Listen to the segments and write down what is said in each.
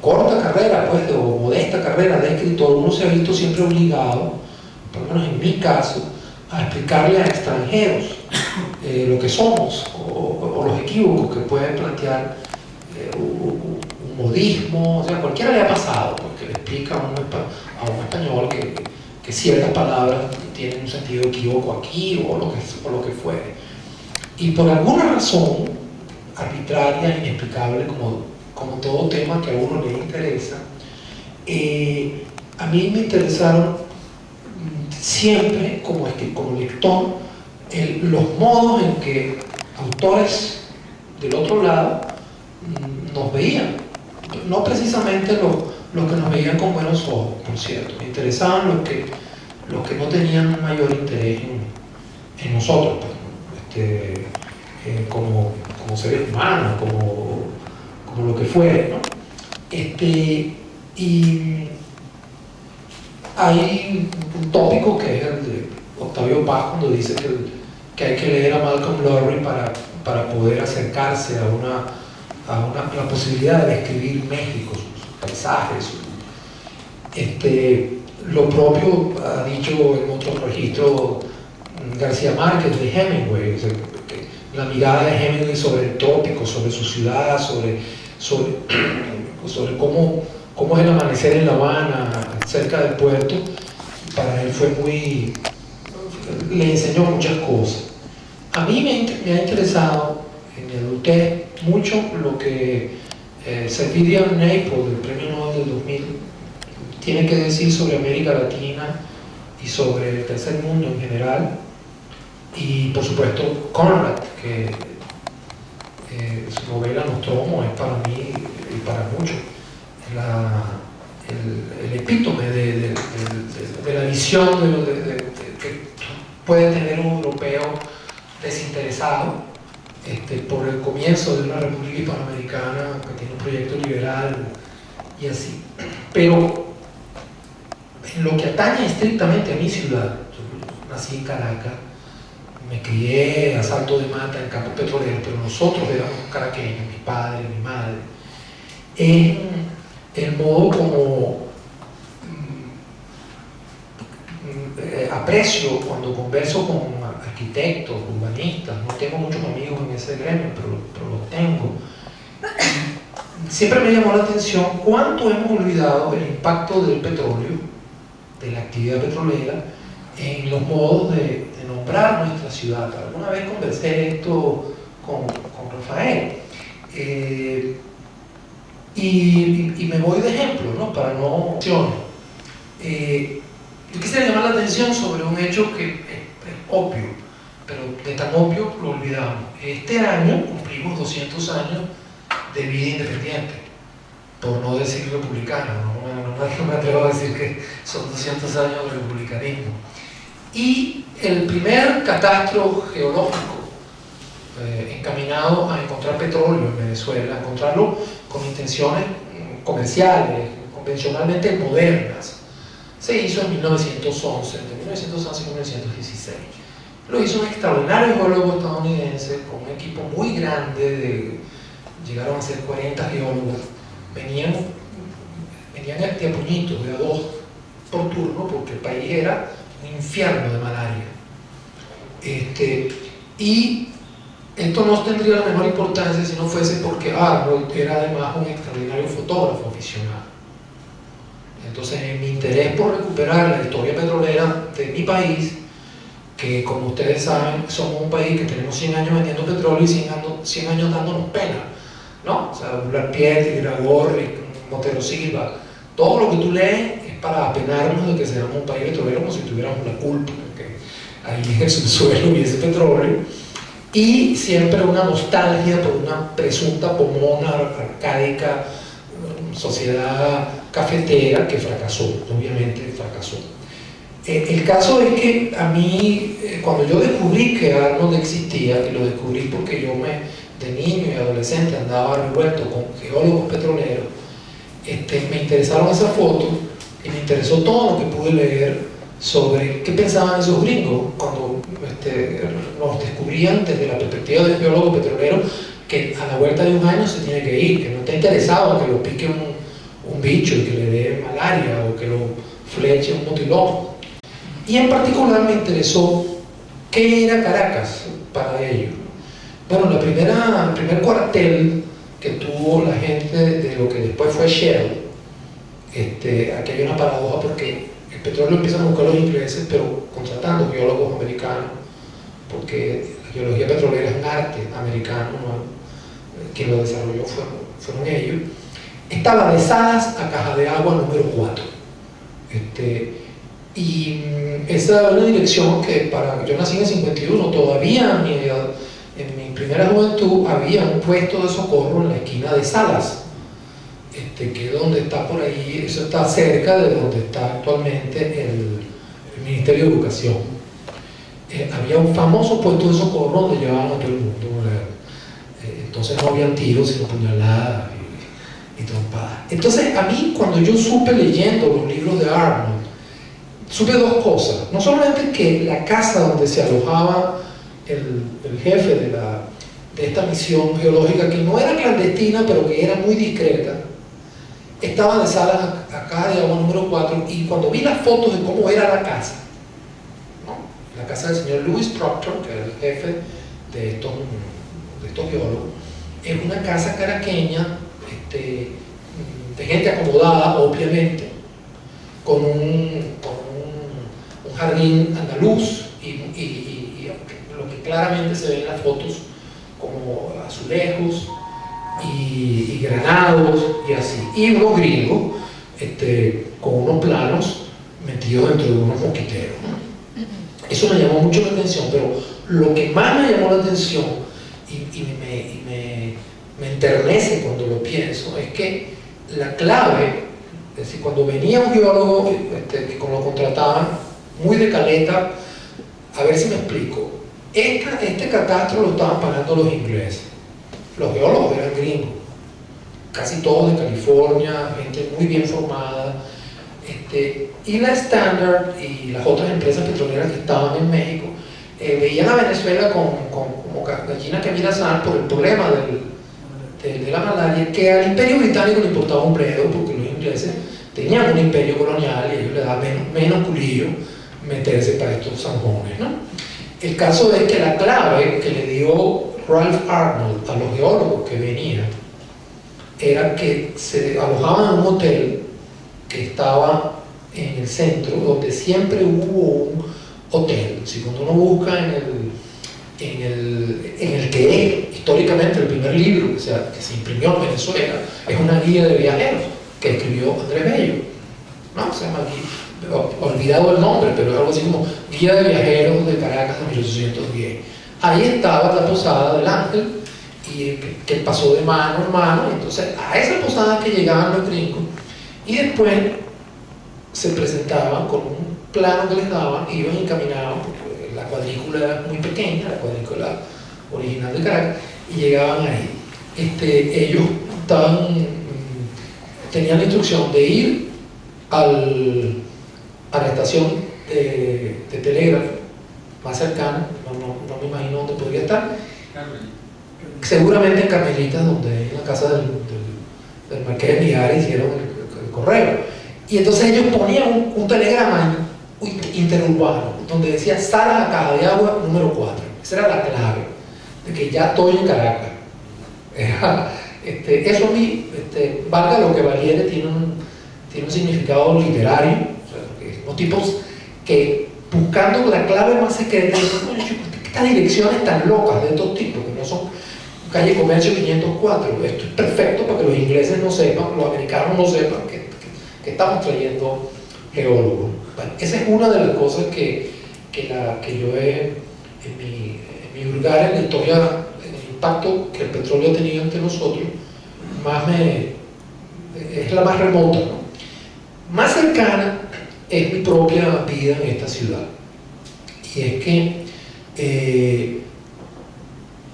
corta carrera, pues, o modesta carrera de escritor, uno se ha visto siempre obligado, por lo menos en mi caso, a explicarle a extranjeros lo que somos o los equívocos que pueden plantear un modismo, o sea, cualquiera le ha pasado, porque le explica a un español que ciertas palabras tienen un sentido equívoco aquí o lo que fuere. Y por alguna razón arbitraria, inexplicable, como todo tema que a uno le interesa, a mí me interesaron siempre, como lector, los modos en que autores del otro lado nos veían. No precisamente los que nos veían con buenos ojos, por cierto. Me interesaban los que no tenían un mayor interés en nosotros, pues, como seres humanos, como lo que fuere, ¿no? Y hay un tópico que es el de Octavio Paz, cuando dice que hay que leer a Malcolm Lowry para poder acercarse a la posibilidad de describir México, sus paisajes. Lo propio ha dicho en otros registros García Márquez de Hemingway, o sea, la mirada de Hemingway sobre el trópico, sobre su ciudad, sobre cómo es el amanecer en La Habana, cerca del puerto. Para él le enseñó muchas cosas. A mí me ha interesado en mi adultez mucho lo que Vivian Naples, del Premio Nobel del 2000, tiene que decir sobre América Latina y sobre el tercer mundo en general, y por supuesto Conrad, que su novela Nostromo es para mí y para muchos el epítome de la visión que puede tener un europeo desinteresado por el comienzo de una república hispanoamericana que tiene un proyecto liberal y así. Pero en lo que atañe estrictamente a mi ciudad, yo nací en Caracas, me crié a salto de mata en campos petroleros, pero nosotros éramos caraqueños, mi padre, mi madre, es el modo como aprecio cuando converso con arquitectos, urbanistas. No tengo muchos amigos en ese gremio, pero los tengo. Siempre me llamó la atención cuánto hemos olvidado el impacto del petróleo, de la actividad petrolera, en los modos de nombrar nuestra ciudad. Alguna vez conversé esto con Rafael, y me voy de ejemplo, ¿no? Para no... Yo quisiera llamar la atención sobre un hecho que es obvio, pero de tan obvio lo olvidamos. Este año cumplimos 200 años de vida independiente, por no decir republicana, no me atrevo a decir que son 200 años de republicanismo. Y el primer catastro geológico encaminado a encontrar petróleo en Venezuela, a encontrarlo con intenciones comerciales, convencionalmente modernas, se hizo en 1911, entre 1911 y 1916. Lo hizo un extraordinario geólogo estadounidense con un equipo muy grande, llegaron a ser 40 geólogos, venían de a puñitos, de a dos por turno, porque el país era un infierno de malaria. Y esto no tendría la menor importancia si no fuese porque Arnold era además un extraordinario fotógrafo aficionado. Entonces, en mi interés por recuperar la historia petrolera de mi país, que como ustedes saben, somos un país que tenemos 100 años vendiendo petróleo y 100 años dándonos pena, ¿no? O sea, Black Pietri, Iragorri, Montero Silva, todo lo que tú lees es para apenarnos de que seamos un país petrolero como si tuviéramos la culpa, porque ahí en el subsuelo hubiese petróleo, y siempre una nostalgia por una presunta pomona arcaica, sociedad cafetera que fracasó, obviamente fracasó. El caso es que a mí, cuando yo descubrí que Arnold existía, y lo descubrí porque yo de niño y adolescente andaba revuelto con geólogos petroleros, me interesaron esas fotos y me interesó todo lo que pude leer sobre qué pensaban esos gringos cuando nos descubrían desde la perspectiva del geólogo petrolero que a la vuelta de un año se tiene que ir, que no está interesado en que lo pique bicho y que le dé malaria o que lo fleche un motilón. Y en particular me interesó qué era Caracas para ellos. Bueno, el primer cuartel que tuvo la gente de lo que después fue Shell, aquí hay una paradoja porque el petróleo empiezan a buscar los ingleses, pero contratando geólogos americanos, porque la geología petrolera es un arte americano, ¿no? Quien lo desarrolló fueron ellos. Estaba de Salas a Caja de Agua número 4. Y esa es una dirección que yo nací en el 51, todavía en mi primera juventud había un puesto de socorro en la esquina de Salas, que es donde está por ahí, eso está cerca de donde está actualmente el Ministerio de Educación. Había un famoso puesto de socorro donde llevaban a todo el mundo. Entonces no habían tiros, sino puñaladas y trompadas. Entonces a mí, cuando yo supe leyendo los libros de Arnold, supe dos cosas. No solamente que la casa donde se alojaba el jefe de esta misión geológica, que no era clandestina, pero que era muy discreta, estaba de Salas a Caja de Agua número 4, y cuando vi las fotos de cómo era la casa, ¿no? La casa del señor Louis Proctor, que era el jefe de estos geólogos, es una casa caraqueña, de gente acomodada, obviamente, con un jardín andaluz y lo que claramente se ve en las fotos como azulejos y granados y así, y unos gringos con unos planos metidos dentro de unos mosquiteros, ¿no? Eso me llamó mucho la atención, pero lo que más me llamó la atención y me enternece cuando lo pienso es que la clave, es decir, cuando venía un geólogo que lo contrataban muy de caleta, a ver si me explico, este catastro lo estaban pagando los ingleses, los geólogos eran gringos, casi todos de California, gente muy bien formada, y la Standard y las otras empresas petroleras que estaban en México veían a Venezuela como gallina que mira sal por el problema de la malaria, que al imperio británico le importaba un bledo, porque los ingleses tenían un imperio colonial y a ellos les daba menos culillo meterse para estos zanjones, ¿no? El caso es que la clave que le dio Ralph Arnold a los geólogos que venían era que se alojaban en un hotel que estaba en el centro, donde siempre hubo un hotel. Si cuando uno busca en el que es históricamente el primer libro que se imprimió en Venezuela, es una guía de viajeros que escribió Andrés Bello, ¿no? Se llama aquí, olvidado el nombre, pero es algo así como Guía de Viajeros de Caracas de 1810. Ahí estaba la posada del Ángel, y que pasó de mano en mano. Entonces a esa posada que llegaban los gringos, y después se presentaban con un plano que les daban, iban y caminaban, porque la cuadrícula era muy pequeña, la cuadrícula original de Caracas, y llegaban ahí. Ellos tenían la instrucción de ir a la estación de telégrafo más cercana, no me imagino dónde podría estar, seguramente en Carmelitas, donde en la casa del Marqués de Mijares hicieron el correo. Y entonces ellos ponían un telegrama interurbano donde decía Salas a Caja de Agua número 4. Esa era la clave de que ya estoy en Caracas. Eso a mí, valga lo que valiere, tiene un significado literario. O sea, porque unos tipos que buscando la clave más secreta, estas direcciones tan locas de estos tipos, que no son calle Comercio 504, esto es perfecto para que los ingleses no sepan, los americanos no sepan que estamos trayendo geólogos. Bueno, esa es una de las cosas que yo he, en mi lugar en la historia, en el impacto que el petróleo ha tenido entre nosotros, es la más remota, ¿no? Más cercana es mi propia vida en esta ciudad. Y es que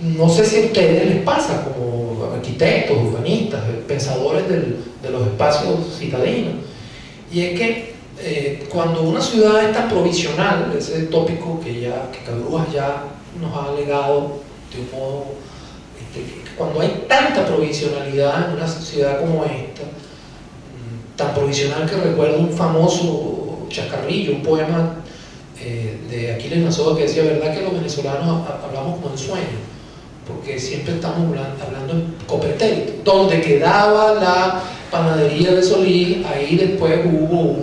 no sé si a ustedes les pasa, como arquitectos, urbanistas, pensadores de los espacios citadinos, y es que cuando una ciudad es tan provisional, ese tópico que Cabrujas ya nos ha legado de un modo, cuando hay tanta provisionalidad en una ciudad como esta, provisional que recuerdo un famoso chacarrillo, un poema de Aquiles Nazoa que decía, ¿verdad que los venezolanos hablamos como en sueño? Porque siempre estamos hablando en copetérito. Donde quedaba la panadería de Solís, ahí después hubo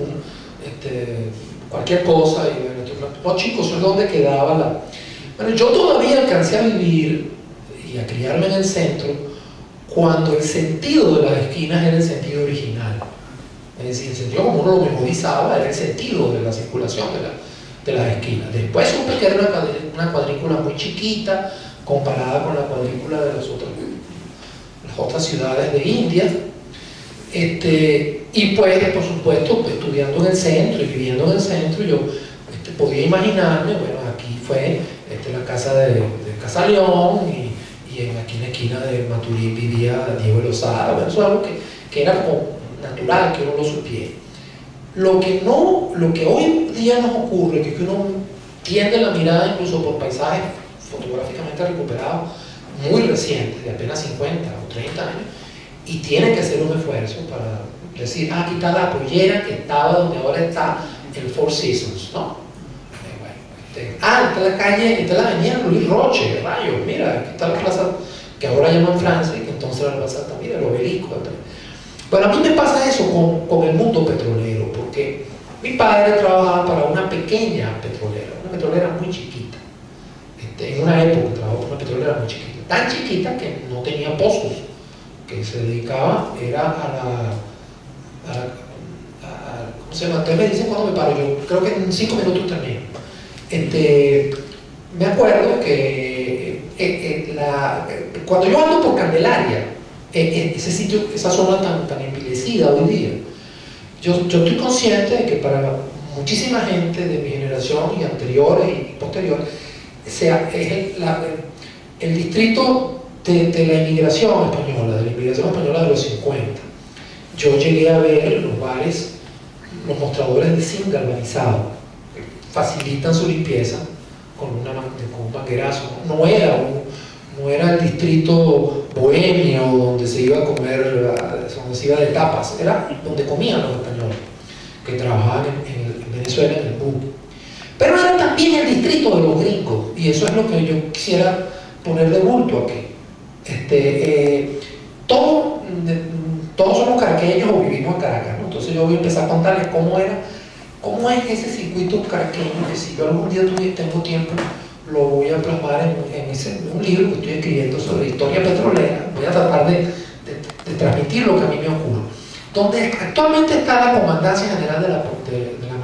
cualquier cosa, y los chicos, eso es donde quedaba la... Bueno, yo todavía alcancé a vivir y a criarme en el centro cuando el sentido de las esquinas era el sentido original. Es decir, el sentido como uno lo memorizaba era el sentido de la circulación de las esquinas. Después supe que era una cuadrícula muy chiquita comparada con la cuadrícula de las otras ciudades de India. Y pues, por supuesto, pues, estudiando en el centro y viviendo en el centro, yo podía imaginarme, bueno, aquí fue la casa de Casaleón y aquí en la esquina de Maturín vivía Diego Lozada. Bueno, eso es algo que era como natural, que uno lo supiera. Lo que hoy en día nos ocurre es que uno tiende la mirada incluso por paisajes fotográficamente recuperados muy recientes, de apenas 50 o 30 años, y tiene que hacer un esfuerzo para decir, aquí está la pollera que estaba donde ahora está el Four Seasons, ¿no? Esta es la calle, esta es la avenida Luis Roche, rayos, mira, aquí está la plaza que ahora llaman Francia y que entonces era la plaza también, el obelisco. Bueno, a mí me pasa eso con el mundo petrolero, porque mi padre trabajaba para una pequeña petrolera muy chiquita. En una época trabajó para una petrolera muy chiquita, tan chiquita que no tenía pozos, que se dedicaba, era ¿cómo se llama? Ustedes me dicen cuándo me paro, yo creo que en 5 minutos termino. Me acuerdo que cuando yo ando por Candelaria, ese sitio, esa zona tan envilecida hoy día, yo estoy consciente de que para muchísima gente de mi generación y anteriores y posteriores, es el distrito de la inmigración española de los 50. Yo llegué a ver los bares, los mostradores de zinc galvanizado, que facilitan su limpieza con un manguerazo. No era el distrito bohemio donde se iba a comer, donde se iba de tapas, era donde comían los españoles que trabajaban en Venezuela en el PUB. Pero era también el distrito de los gringos, y eso es lo que yo quisiera poner de bulto aquí. Todos somos caraqueños o vivimos en Caracas, ¿no? Entonces yo voy a empezar a contarles cómo es ese circuito caraqueño, que si yo algún día tengo tiempo lo voy a plasmar en un libro que estoy escribiendo sobre historia petrolera. Voy a tratar de transmitir lo que a mí me ocurre. Donde actualmente está la Comandancia General de la